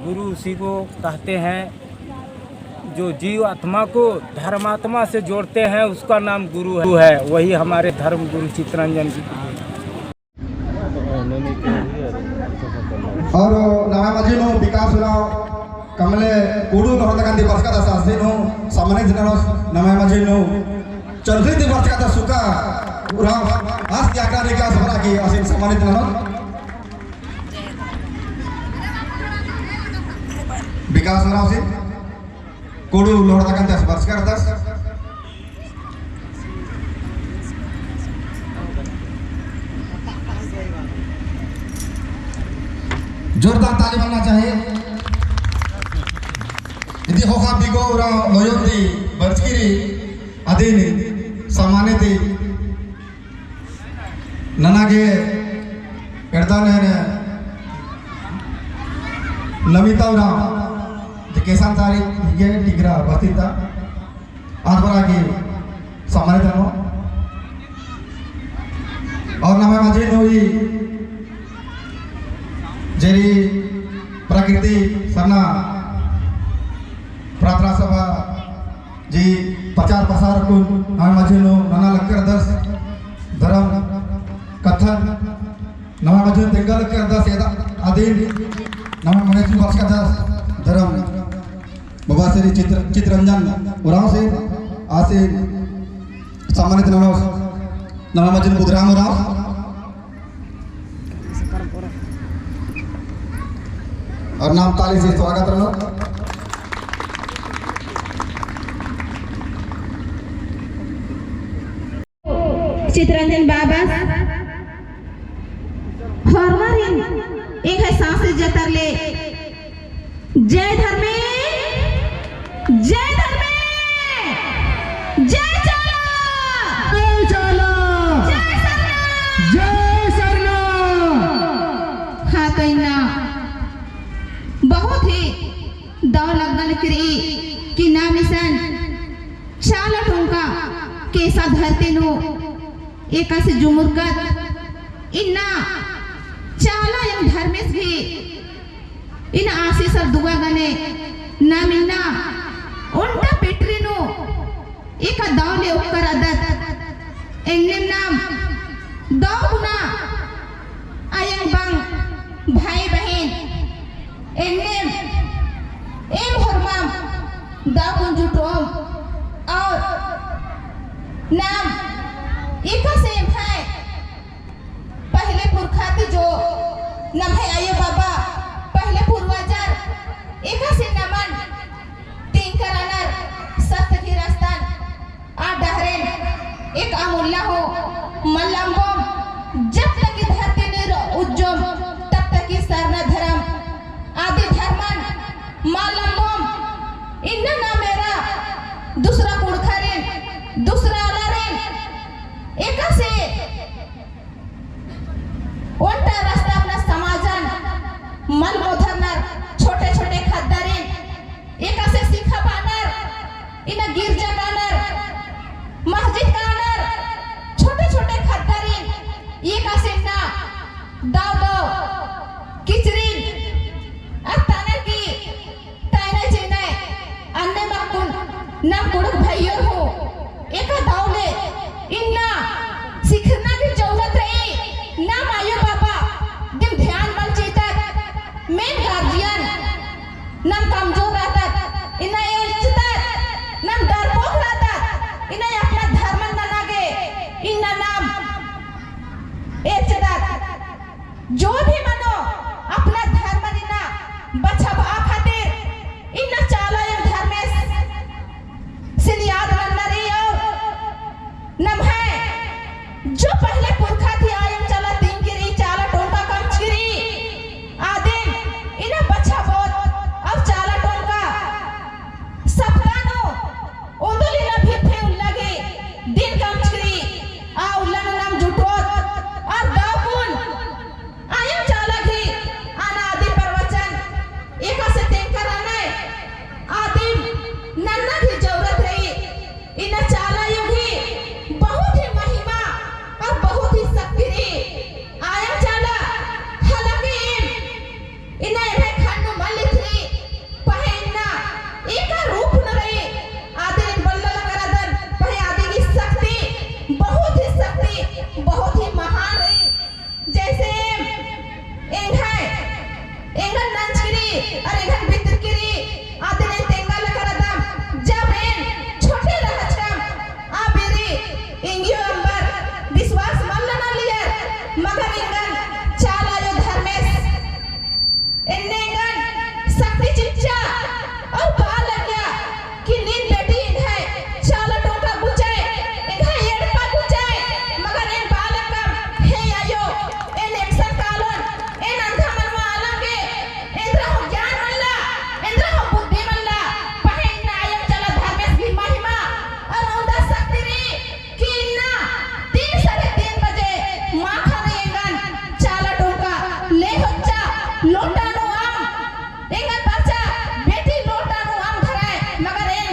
गुरु उसी को कहते हैं। जो जीव आत्मा को धर्मात्मा से जोड़ते हैं उसका नाम गुरु है। वही हमारे धर्म गुरु चित्तरंजन जी। और नवा मजी नो विकास राव कमले कुडू नोहतकांदी वर्षका दासासी नो सामान्य जनरस नवा मजी नो चंद्रित वर्षका दा सुका राव आज त्यागा रे का सबरा की असिन सामान्य जनरस विकास राव से कुडू नोहतकांदी वर्षका दास जोरदार ताली बनना चाहिए। यदि होगा बिगो लोयोंदी बर्चकिरी अधीन सामान्य थी ननागे एडदाने ने नमिता उरा केसान तारी ये टिगरा बस्तीता आधबरा की सामान्य था और नमे मजे नोई जेरी प्रकृति सरना प्रार्थना सभा जी प्रचार प्रसार को नवे मझेनो नाना लक्कर दस धर्म कथन नवे मझेनो तेंगा लक्कर दस आदि नवे मनेजमेंट वर्ष का दस धर्म बाबा श्री चित्तरंजन उराव से आसे सम्मानित नवे मझेनो बुधराम उराव और नाम ताली से स्वागत रहो। चित्तरंजन बाबा हरवारिन एक है सांस जतर ले जय धर्मे जय धर्मे जय चला जय चला जय सरना जय सरना। हाँ कहना बहुत ही दौड़ लगन करी कि नाम निशान चाला टोंका केसा धरते नो एका से जुमुरकत इन्ना चाला यम धर्मेश भी इन आशीष और दुआ गने नाम इन्ना उनका पेट्री नो एका दौले उकर आदत इन्ने नाम दौड़ना आयंग बंग भाई बहन एम हरमाम दाकुन जुटोम और नाम एका से है पहले पुरखाती जो नाम है आयो बाबा पहले पूर्वजर एका से नमन तीन करानर सत्य की रास्तान आ डहरेन एक अमूल्य हो मल्लम्बोम जब तक की धरती ने उज्जवल तब तक की सरना धर्म आदि धर्मन मालम्बोम इन्ना ना मेरा दूसरा कुड़खरेन दूसरा अलारेन एका से उनका रास्ता अपना समाजन मन मोधरनर छोटे छोटे खद्दारेन एका से सिखा पानर इना गिरजा कानर मस्जिद कानर छोटे छोटे खद्दारेन एका से ना दाव दाव किचरीन नाम कुड़क भाइयों हो एका दावले इन्ना सीखना की जरूरत रही नाम आयो बाबा दिन ध्यान मन चेतक मेन गार्जियन नाम कमजोर रहता इन्ना इज्जत नाम डरपोक रहता इन्ना अपना धर्म न लागे इन्ना नाम इज्जत जो भी मनो अपना धर्म इन्ना बचाव खातिर इन्ना चाला धर्मेश याद रखना रही हो नम है जो पहले पुरखा थी आयम चला तीन गिरी चाला टोंका कम चिरी आदिन इन्हें बच्चा बहुत अब चाला टोंका सबका नो उंदुली ना भी थे उन लगे दिन कम चिरी आ उल्ला नाम जुटोत और दापुन आयम चाला अरे घन भीतर किरी आदने तेंगा लकरदम जब इन छोटे रहचम आ बेरी इंगियो अंबर विश्वास मल्ल न लिया मगर इंगन चाला यो धर्मेश इन्ने इंगन शक्ति चिच्चा और बाल लग्या कि नींद बेटी है चाला टोका गुचाए इन्हें येड़पा गुचाए मगर इन बालकम हे आयो इन एक्शन कालोन इन अंधा मनवा आलंगे इंद्र हो ज्ञान मल्ला इंद्र हो बुद्धि मल्ला पहे इन्ना आयम चला धर्मेश की महिमा और औदा शक्ति रे कि इन्ना 3:30 बजे माँ खाने इंगन चाला टोका ले होच्चा लोटानो आम इंगन बच्चा बेटी लोटानो आम धराए मगर इन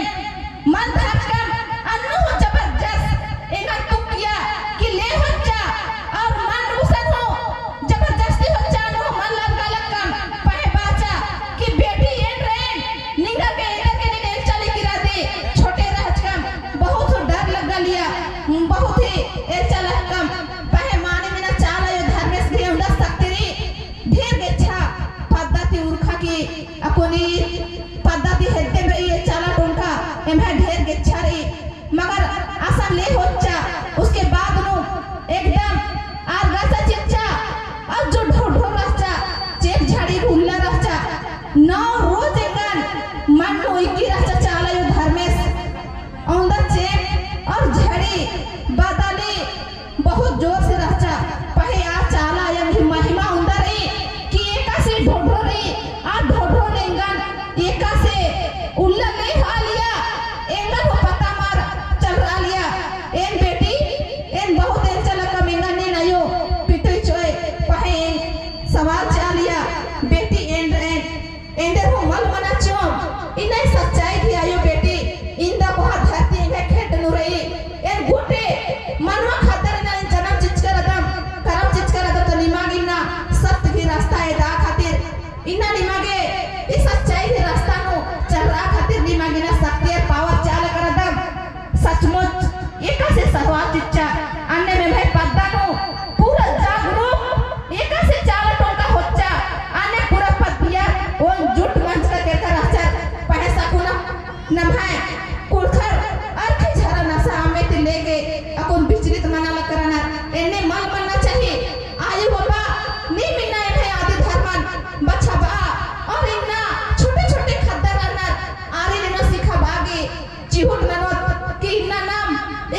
मन धड़कन अन्नु हो जबरदस्त इंगन तुकिया कि ले होच्चा और मन रुसन हो जबरदस्ती होच्चा नु मन लगा लगन पहे बाचा कि बेटी एन रेन निंगा के इधर के निकल चली गिरा दे छोटे रहचकम बहुत डर लगा लिया बहुत ही ए चलकम पहे माने बिना चाला यो धर्मेश भी उंडा सकती री ढेर गेच्छा पद्धति उर्खा की अकोनी पद्धति हेते में ये चाला टोंका एमहे ढेर गेच्छा री मगर आसान ले होच्चा उसके बाद नु एकदम आर गासा चिच्चा और जो ढोढो रहचा चेप झाड़ी गुल्ला रहचा 9 रोज एगन मन नु इकी रहचा चाला यो धर्मेश औंदा चेप और झड़ी बादली बहुत जोर से रहचा पहे आ चाला यम की महिमा उंदा रे कि एका से ढोढो रे आ ढोढो लेंगन एका से उल्ला नहीं खा लिया एंगन को पता मार चल रहा लिया एन बेटी एन बहुत एन चला कमेंगा ने नयो पिटो चोए पहे सवाल चा लिया बेटी एन एंडर हो मल मना चो इन्हें सच्चाई थी आयो बेटी इंदा बहुत धरती में खेत नु रही एन गुटे मनवा खातर न जन्म चिचकरदम करम चिचकरदम तो निमागी ना सत्य की रास्ता है दा खातिर इन्ना निमागे इस सच्चाई के रास्ता नु चल रहा खातिर निमागी ना शक्ति और पावर चाल करदम सचमुच एका से सहवा चिच्चा अन्य में भाई पद्दा नु पूरा जागरूक एका से चाल टोका होच्चा अन्य पूरा पद्दिया वो जुट मंच का कहता रहचा पहे सकुना नमहाय कुलखर अर्थ झरा नसा आमे ते लेके अकुन विचलित मना ल करना एने मन बनना चाहिए आयु बाबा नी मिना है आदि धर्मन बच्चा बा और इन्ना छोटे छोटे खद्दर अन्नर आरी लेनो सिखा बागे चिहुट ननो कि इन्ना नाम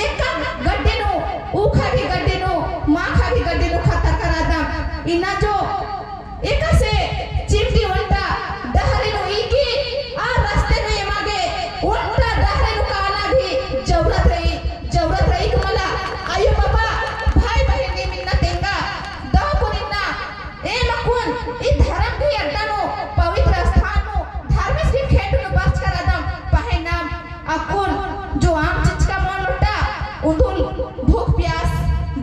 एक गड्डे नो ऊखा की गड्डे नो माँ खा की गड्डे नो खतर करा दम इन्ना जो एका से चिमटी उल्टा दहरे नो इकी आ रास्ते में मागे उल्टा दहरे नो काला भी जरूरत रही कमला आयो बाबा भाई बहन ने मिलना तेंगा दो कुनिन्ना ए मकुन ई धर्म की अड्डा नो पवित्र स्थान नो धर्मेश की खेत नो बच करा दम पहे नाम अकुन जो आम चिचका मोन लुटा उंधुल भूख प्यास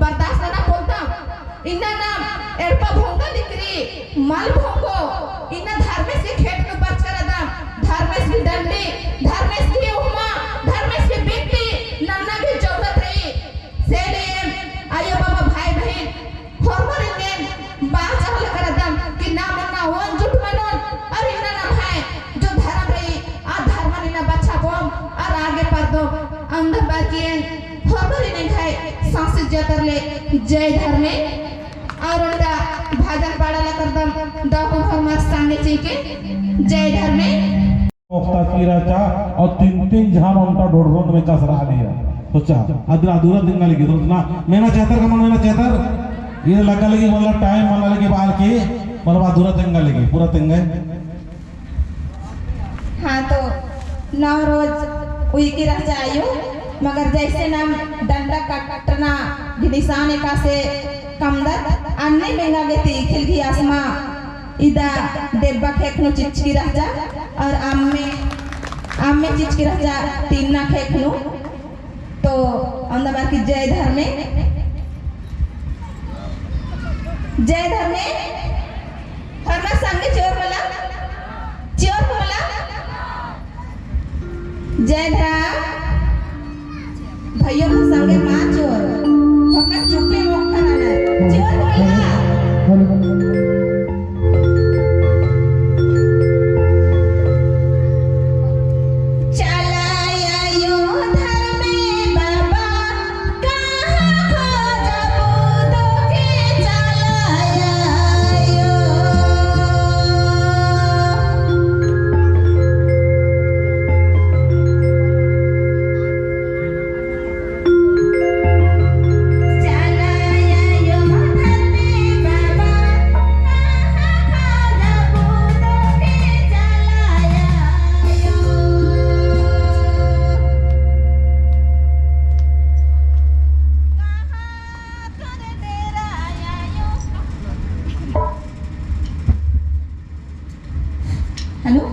बर्दाश्त ना बोलता इन्ना नाम एड़पा भोंगा लिकरी मल भोंगो इन्ना धर्मेश की खेत नो बच करा दम धर्मेश की डंडी धर्मेश की उमा धर्मेश की बिट्टी नन्ना की जरूरत रही सेलेम आयो बाबा भाई बहन फॉर्मर इंगेन बात चाहल करदम कि ना मन्ना वन जुट मनोन और इन्ना नाम है जो धर्म रही आ धर्म निना बच्चा बम और आगे पर दो अंदर बाकियन फॉर्मर इंगेन है सांस जतर ले जय धर्मे और उनका भाजन पाड़ाला करदम दो फॉर्मर सांगे चीके जय धर्मे ओफ्ता किराचा और 3 झान उनका ढोढरों में कसरा दिया तो चा अधूरा दिन ना लगी तो ना मेना चेतर का मन मेना चेतर ये लगा लगी मतलब टाइम वाला लगी बाल के मतलब अधूरा तेंगा लगी पूरा तेंगा हाँ तो 9 रोज उई की रह जायो मगर जैसे नाम डंडा कटना निशान एका से कमदर अन्य बेंगा गेती खिलगी आसमा इदा देब्बा खेखनो चिचकी रह जा और आम में चिचकी रह जा 3 ना खेखनो तो अंदर की जय धर्मे हरना संगे चोर बोला जय धर्म भैया संगे माँ चोर हमें चुप्पी मुख खाना चोर बोला हेलो